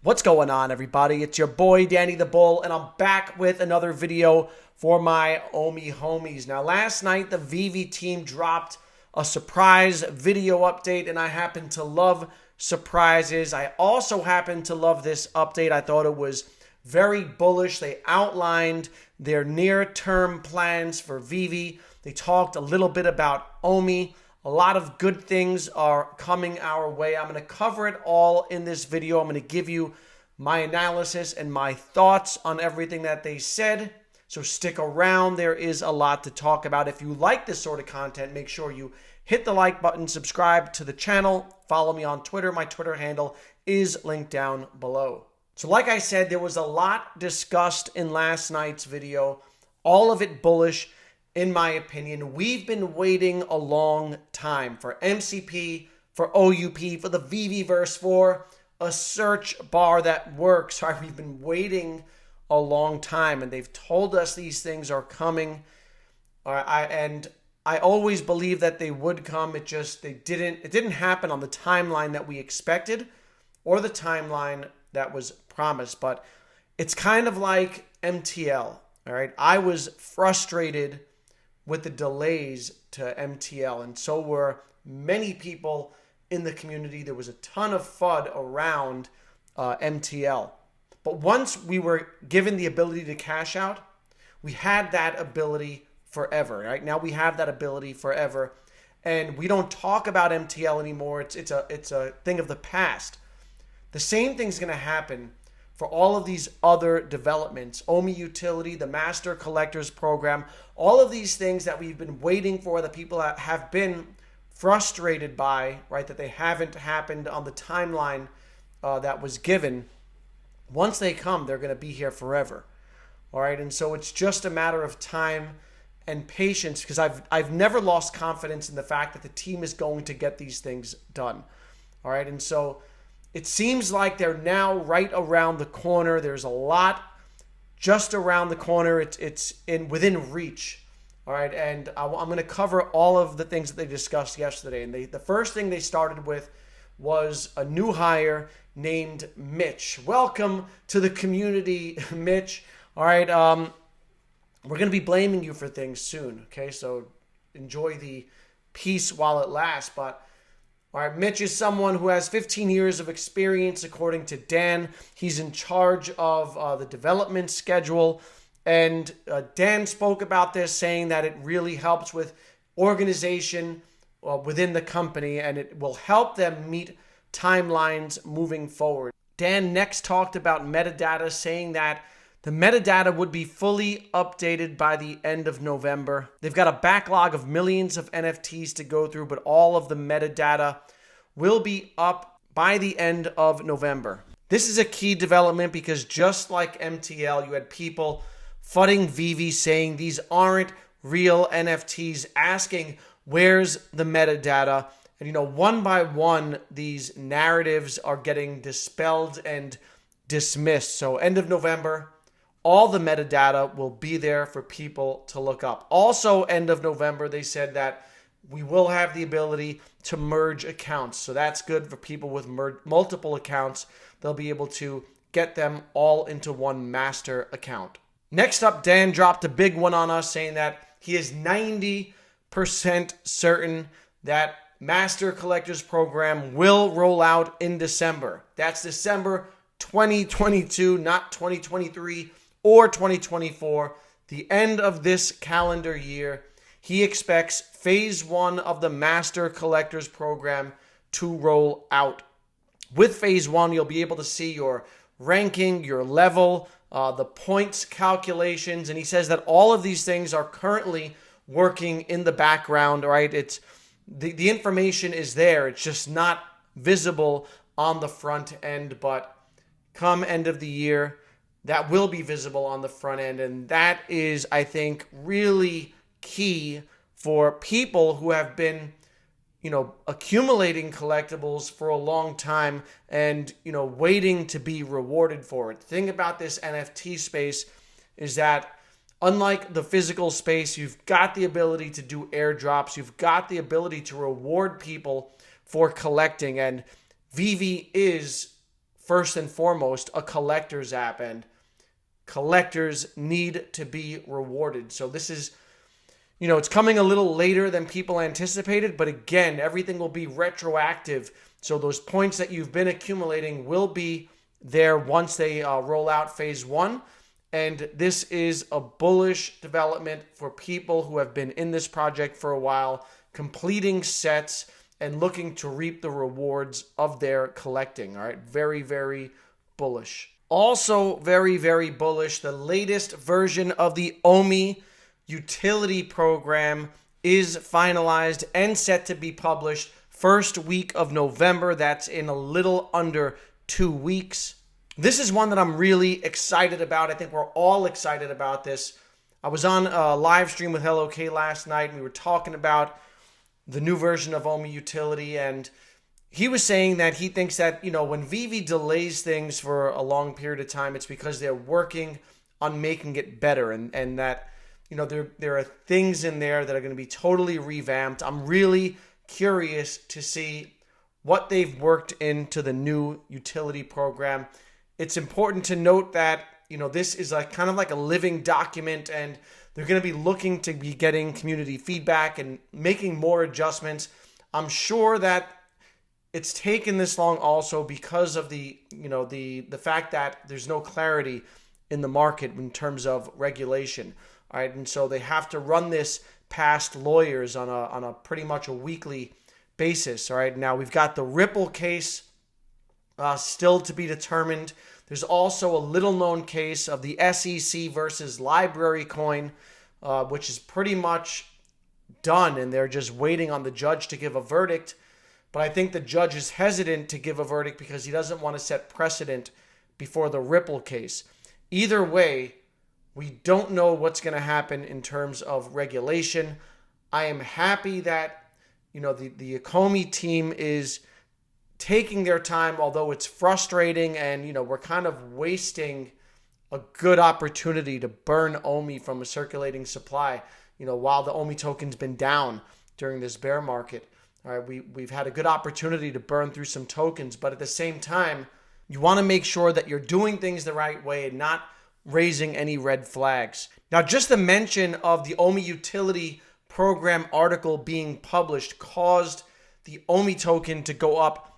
What's going on, everybody? It's your boy Danny the Bull, and I'm back with another video for my Omi homies. Now, last night the Veve team dropped a surprise video update, and I happen to love surprises. I also happen to love this update. I thought it was very bullish. They outlined their near-term plans for Veve. They talked a little bit about Omi. A lot of good things are coming our way. I'm going to cover it all in this video. I'm going to give you my analysis and my thoughts on everything that they said. So stick around. There is a lot to talk about. If you like this sort of content, make sure you hit the like button, subscribe to the channel, follow me on Twitter. My Twitter handle is linked down below. So like I said, there was a lot discussed in last night's video, all of it bullish. In my opinion, we've been waiting a long time for MCP, for OUP, for the Veveverse, for a search bar that works. Right? We've been waiting a long time, and they've told us these things are coming. And I always believed that they would come. It didn't happen on the timeline that we expected or the timeline that was promised. But it's kind of like MTL. All right, I was frustrated with the delays to MTL, and so were many people in the community. There was a ton of FUD around MTL. But once we were given the ability to cash out, we had that ability forever. Right now we have that ability forever, and we don't talk about MTL anymore. It's a thing of the past. The same thing's going to happen for all of these other developments, Omi Utility, the Master Collectors Program, all of these things that we've been waiting for, that people have been frustrated by, right, that they haven't happened on the timeline that was given. Once they come, they're going to be here forever, all right? And so it's just a matter of time and patience, because I've never lost confidence in the fact that the team is going to get these things done, all right? And so it seems like they're now right around the corner. There's a lot just around the corner. It's within reach. All right, and I'm going to cover all of the things that they discussed yesterday. And the first thing they started with was a new hire named Mitch. Welcome to the community, Mitch. All right, we're going to be blaming you for things soon. Okay, so enjoy the peace while it lasts. But all right, Mitch is someone who has 15 years of experience, according to Dan. He's in charge of the development schedule. And Dan spoke about this, saying that it really helps with organization within the company, and it will help them meet timelines moving forward. Dan next talked about metadata, saying that the metadata would be fully updated by the end of November. They've got a backlog of millions of NFTs to go through, but all of the metadata will be up by the end of November. This is a key development because just like MTL, you had people fudding Veve, saying these aren't real NFTs, asking where's the metadata. And one by one, these narratives are getting dispelled and dismissed. So end of November, all the metadata will be there for people to look up. Also, end of November, they said that we will have the ability to merge accounts. So that's good for people with multiple accounts. They'll be able to get them all into one master account. Next up, Dan dropped a big one on us, saying that he is 90% certain that Master Collectors Program will roll out in December. That's December 2022, not 2023 or 2024. The end of this calendar year. He expects phase 1 of the Master Collectors Program to roll out. With phase 1, you'll be able to see your ranking, your level, the points calculations. And he says that all of these things are currently working in the background, right? It's the information is there. It's just not visible on the front end, but come end of the year, that will be visible on the front end. And that is, I think, really key for people who have been, accumulating collectibles for a long time and, waiting to be rewarded for it. The thing about this NFT space is that unlike the physical space, you've got the ability to do airdrops. You've got the ability to reward people for collecting. And Veve is first and foremost a collector's app, and collectors need to be rewarded. So this is, it's coming a little later than people anticipated, but again, everything will be retroactive. So those points that you've been accumulating will be there once they roll out phase 1. And this is a bullish development for people who have been in this project for a while, completing sets and looking to reap the rewards of their collecting. All right, very, very bullish. Also very, very bullish, the latest version of the Omi Utility program is finalized and set to be published first week of November. That's in a little under 2 weeks. This is one that I'm really excited about. I think we're all excited about this. I was on a live stream with Hello K last night, and we were talking about the new version of Omi Utility, and he was saying that he thinks that, when Veve delays things for a long period of time, it's because they're working on making it better, and that, there are things in there that are going to be totally revamped. I'm really curious to see what they've worked into the new utility program. It's important to note that, this is kind of like a living document, and they're going to be looking to be getting community feedback and making more adjustments. I'm sure that it's taken this long also because of the fact that there's no clarity in the market in terms of regulation. All right, and so they have to run this past lawyers on a pretty much a weekly basis. All right, now we've got the Ripple case still to be determined. There's also a little known case of the SEC versus Library Coin, which is pretty much done, and they're just waiting on the judge to give a verdict. But I think the judge is hesitant to give a verdict because he doesn't want to set precedent before the Ripple case. Either way, we don't know what's going to happen in terms of regulation. I am happy that, the Omi team is taking their time, although it's frustrating, and, we're kind of wasting a good opportunity to burn Omi from a circulating supply, while the Omi token's been down during this bear market. All right, we've had a good opportunity to burn through some tokens, but at the same time, you want to make sure that you're doing things the right way and not raising any red flags. Now, just the mention of the Omi Utility program article being published caused the Omi token to go up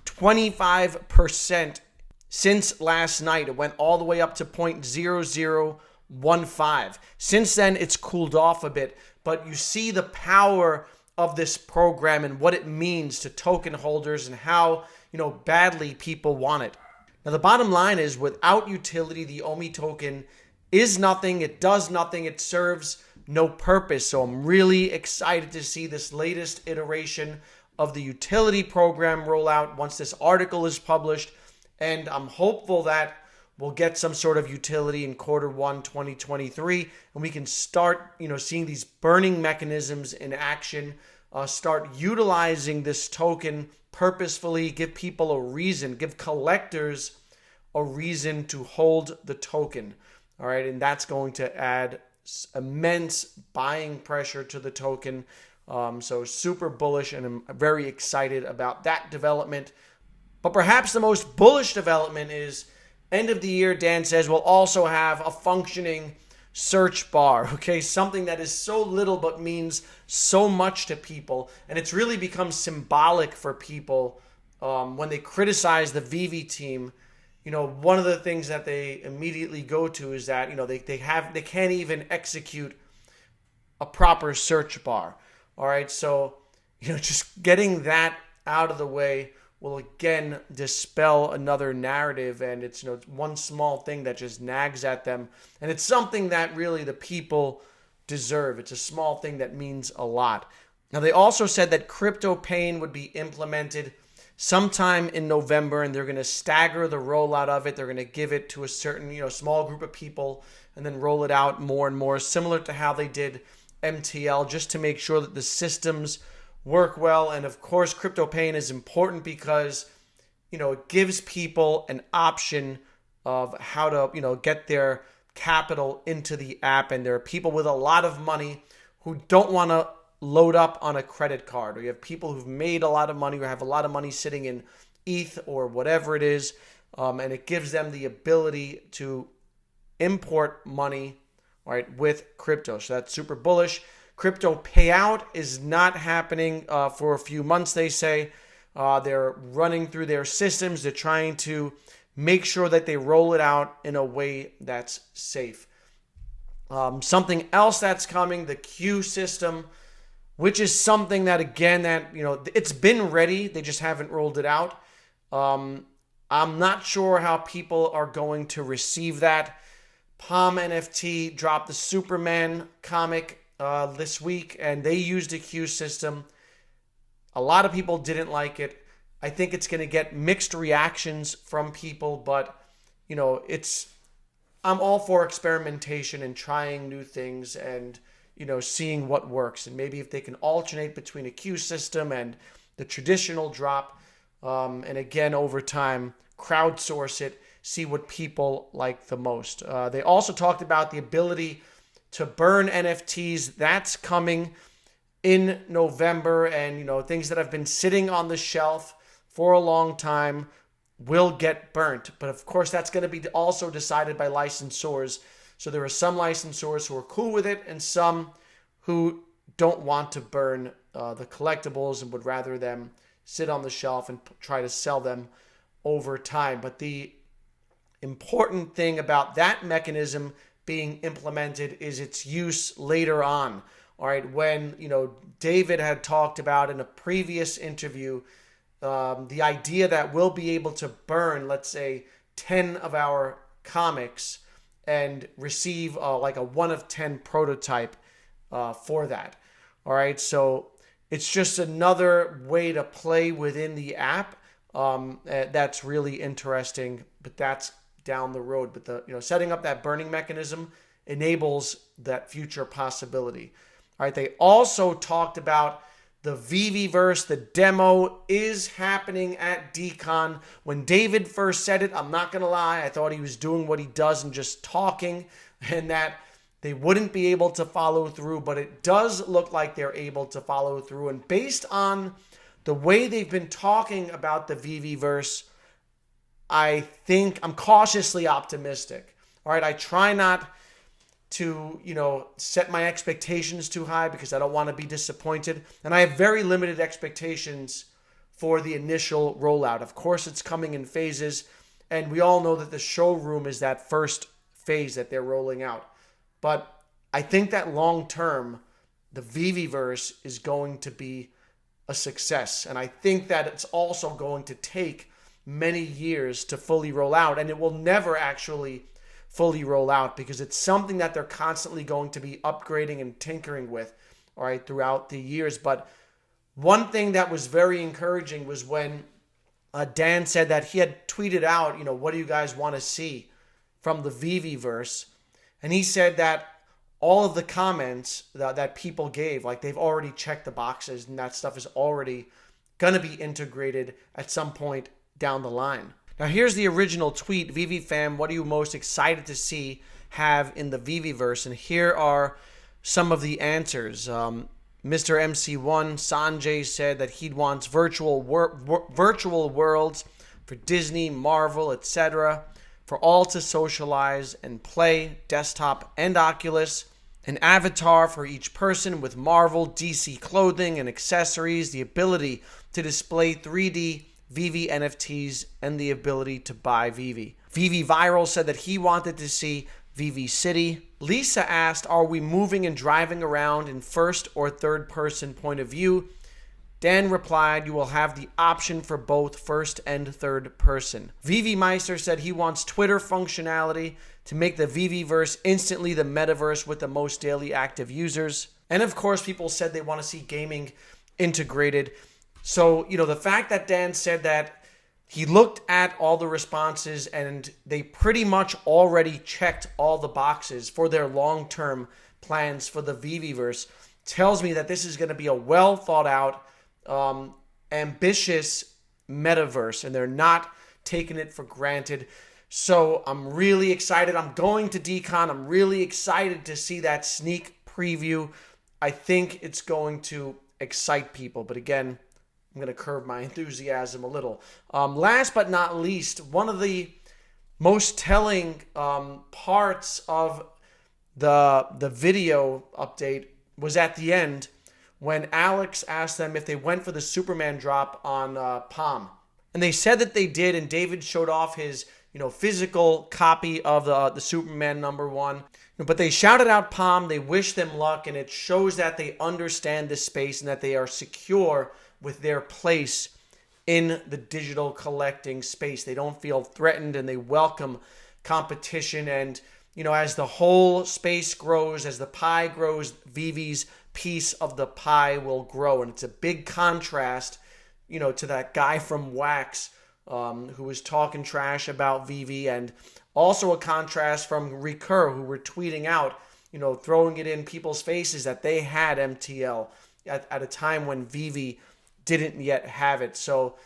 25% since last night. It went all the way up to 0.0015. Since then, it's cooled off a bit, but you see the power of this program and what it means to token holders and how, badly people want it. Now, the bottom line is, without utility, the Omi token is nothing. It does nothing. It serves no purpose. So I'm really excited to see this latest iteration of the utility program roll out once this article is published. And I'm hopeful that we'll get some sort of utility in Q1 2023, and we can start, seeing these burning mechanisms in action, start utilizing this token purposefully, give people a reason, give collectors a reason to hold the token. All right, and that's going to add immense buying pressure to the token. So super bullish, and I'm very excited about that development. But perhaps the most bullish development is end of the year, Dan says, we'll also have a functioning search bar, okay? Something that is so little but means so much to people. And it's really become symbolic for people when they criticize the Veve team. One of the things that they immediately go to is that, they can't even execute a proper search bar. All right, so, just getting that out of the way will again dispel another narrative, and it's one small thing that just nags at them, and it's something that really the people deserve. It's a small thing that means a lot. Now, they also said that crypto pain would be implemented sometime in November, and they're going to stagger the rollout of it. They're going to give it to a certain small group of people and then roll it out more and more, similar to how they did MTL, just to make sure that the systems work well. And of course, crypto pain is important because, it gives people an option of how to, get their capital into the app. And there are people with a lot of money who don't want to load up on a credit card, or you have people who've made a lot of money or have a lot of money sitting in ETH or whatever it is. and it gives them the ability to import money, right, with crypto. So that's super bullish. Crypto payout is not happening for a few months, they say. They're running through their systems. They're trying to make sure that they roll it out in a way that's safe. Something else that's coming, the Q system, which is something that, again, that, it's been ready. They just haven't rolled it out. I'm not sure how people are going to receive that. Palm NFT dropped the Superman comic this week, and they used a Q system. A lot of people didn't like it. I think it's going to get mixed reactions from people, but I'm all for experimentation and trying new things and seeing what works. And maybe if they can alternate between a Q system and the traditional drop, and again over time crowdsource it, see what people like the most. They also talked about the ability to burn NFTs. That's coming in November, and things that have been sitting on the shelf for a long time will get burnt. But of course, that's going to be also decided by licensors. So there are some licensors who are cool with it and some who don't want to burn the collectibles and would rather them sit on the shelf and try to sell them over time. But the important thing about that mechanism being implemented is its use later on. All right, when David had talked about in a previous interview the idea that we'll be able to burn, let's say, 10 of our comics and receive like a 1 of 10 prototype for that. All right, so it's just another way to play within the app. That's really interesting, but that's down the road. But setting up that burning mechanism enables that future possibility. All right, they also talked about the Veveverse. The demo is happening at DCon. When David first said it, I'm not going to lie, I thought he was doing what he does and just talking, and that they wouldn't be able to follow through, but it does look like they're able to follow through. And based on the way they've been talking about the Veveverse, I think I'm cautiously optimistic. All right, I try not to, set my expectations too high because I don't want to be disappointed. And I have very limited expectations for the initial rollout. Of course, it's coming in phases, and we all know that the showroom is that first phase that they're rolling out. But I think that long term, the Veveverse is going to be a success. And I think that it's also going to take many years to fully roll out, and it will never actually fully roll out because it's something that they're constantly going to be upgrading and tinkering with, all right, throughout the years. But one thing that was very encouraging was when Dan said that he had tweeted out, what do you guys want to see from the Veveverse? And he said that all of the comments that people gave, like they've already checked the boxes and that stuff is already going to be integrated at some point down the line. Now here's the original tweet. Veve fam, what are you most excited to see have in the Veveverse? And here are some of the answers. Mr. MC1 Sanjay said that he wants virtual worlds for Disney, Marvel, etc., for all to socialize and play, desktop and Oculus, an avatar for each person with Marvel, DC clothing and accessories, the ability to display 3D Veve NFTs, and the ability to buy Veve. Veve Viral said that he wanted to see Veve City. Lisa asked, are we moving and driving around in first or third person point of view? Dan replied, you will have the option for both first and third person. Veve Meister said he wants Twitter functionality to make the Veveverse instantly the metaverse with the most daily active users. And of course, people said they want to see gaming integrated. So, the fact that Dan said that he looked at all the responses and they pretty much already checked all the boxes for their long-term plans for the Veveverse tells me that this is going to be a well thought out, ambitious metaverse, and they're not taking it for granted. So I'm really excited. I'm going to DCon. I'm really excited to see that sneak preview. I think it's going to excite people. But again, I'm going to curb my enthusiasm a little. Last but not least, one of the most telling parts of the video update was at the end when Alex asked them if they went for the Superman drop on Palm. And they said that they did, and David showed off his physical copy of the Superman #1. But they shouted out Palm, they wished them luck, and it shows that they understand this space and that they are secure with their place in the digital collecting space. They don't feel threatened, and they welcome competition. And as the whole space grows, as the pie grows, Veve's piece of the pie will grow. And it's a big contrast, to that guy from Wax who was talking trash about Veve, and also a contrast from Recur, who were tweeting out, throwing it in people's faces that they had MTL at a time when Veve didn't yet have it. So,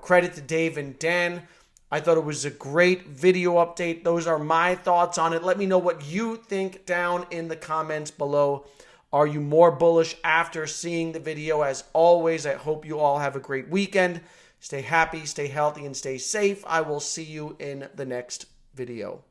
credit to Dave and Dan. I thought it was a great video update. Those are my thoughts on it. Let me know what you think down in the comments below. Are you more bullish after seeing the video? As always, I hope you all have a great weekend. Stay happy, stay healthy, and stay safe. I will see you in the next video.